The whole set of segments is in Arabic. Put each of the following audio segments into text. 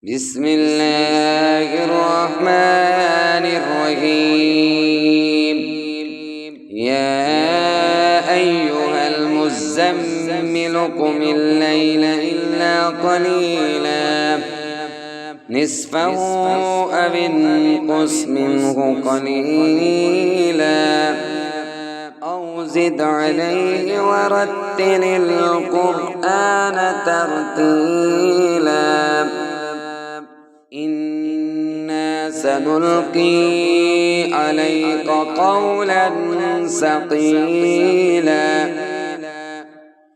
بسم الله الرحمن الرحيم. يا أيها المزمل قم الليل إلا قليلا نصفه أو انقص منه قليلا أو زد عليه ورتل القرآن ترتيلا إنا سنلقي عليك قولا ثقيلا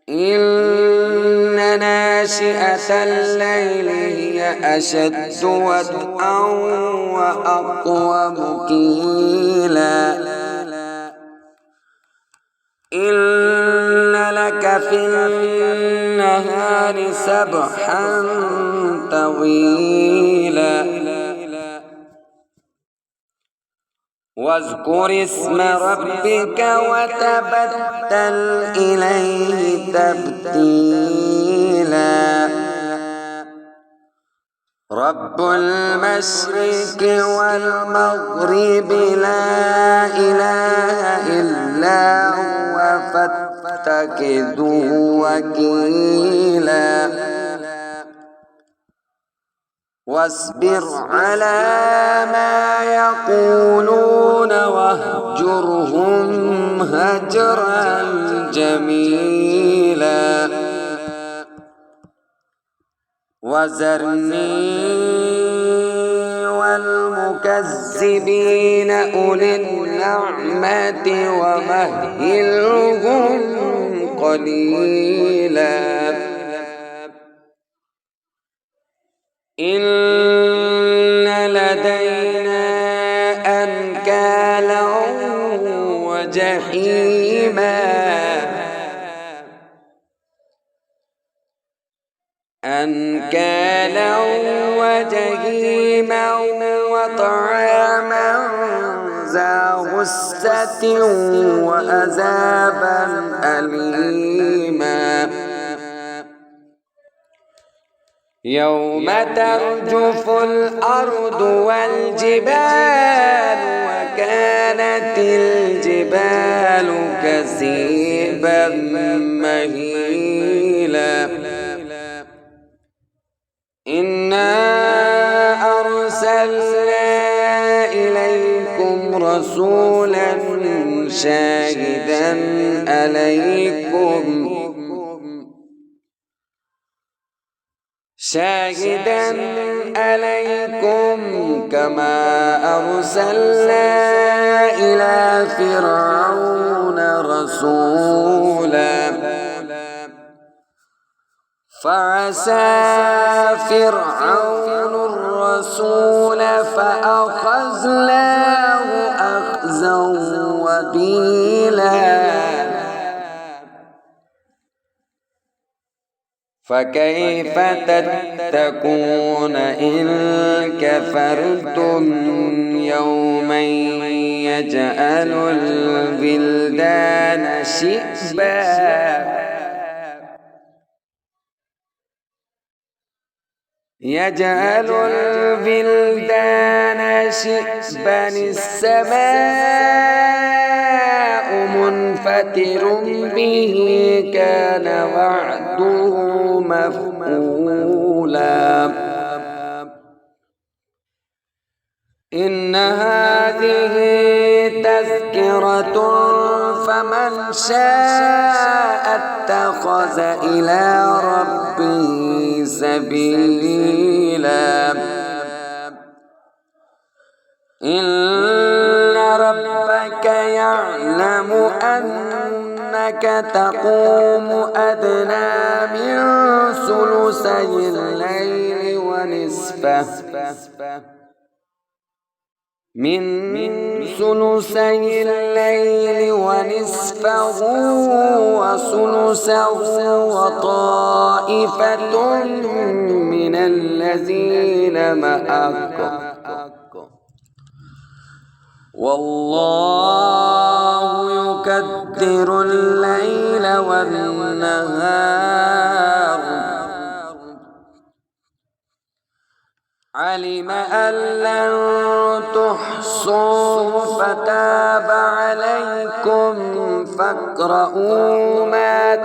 إن ناشئة الليل هي أشد وطئا وأقوم قيلا إن لك في النهار سبحا طويلا واذكر اسم ربك وتبتل إليه تبتيلا رب المشرق والمغرب لا إله إلا هو فاتخذه وكيلا واصبر على ما يقولون واهجرهم هجرا جميلا وذرني والمكذبين أولي النعمة ومهلهم قليلا إن لدينا أنكالا وجحيما أنكالا وجحيما وطعاما ذا غصة وعذابا أليما يوم ترجف الأرض والجبال وكانت الجبال كثيبا مهيلا إنا أرسلنا إليكم رسولا شاهدا عليكم كما أرسلنا إلى فرعون رسولا فعصى فرعون الرسول فأخذناه أخذا وبيلا فكيف تتقون إن كفرتم يوما يجعل الولدان شيبا يجعل الولدان شيبا السماء منفطر به كان وعده مفعولا إن هذه تذكرة فمن شاء اتخذ إلى ربه سبيلا إن ربك يعلم أنك تقوم أدنى من ثلثي الليل ونصفه وثلثه وطائفة من الذين معك والله يقدر الليل والنهار علم أن لن تحصوا فتاب عليكم فاقرؤوا ما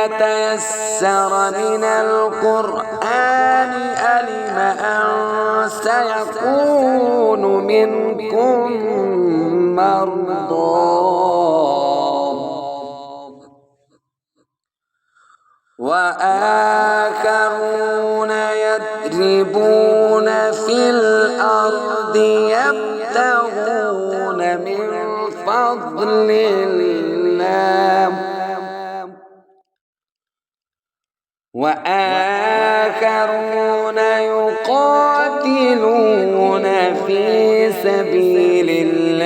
تيسر من القرآن علم أن سيكون منكم مرضى وآخرون يضربون في الأرض يبتغون من فضل الله وآخرون يقاتلون في سبيل الله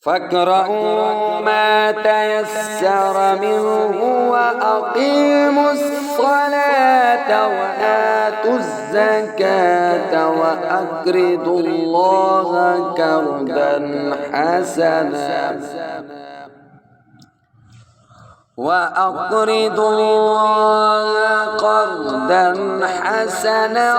فاقرؤوا ما تيسر منه وأقيموا الصلاة وآتوا الزكاة وأقرضوا الله قرضا حسنا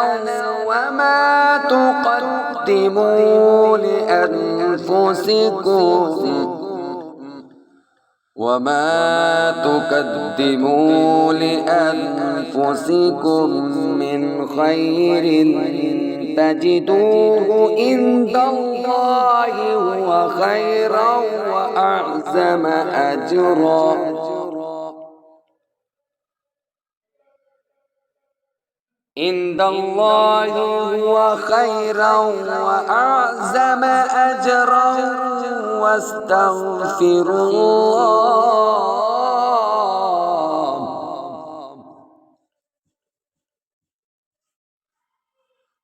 وما تقدموا لأنفسكم من خير تجدوه عند الله هو خيرا وأعظم أجرا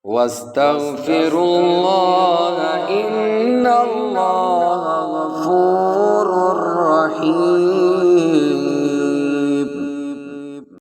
واستغفروا الله إن الله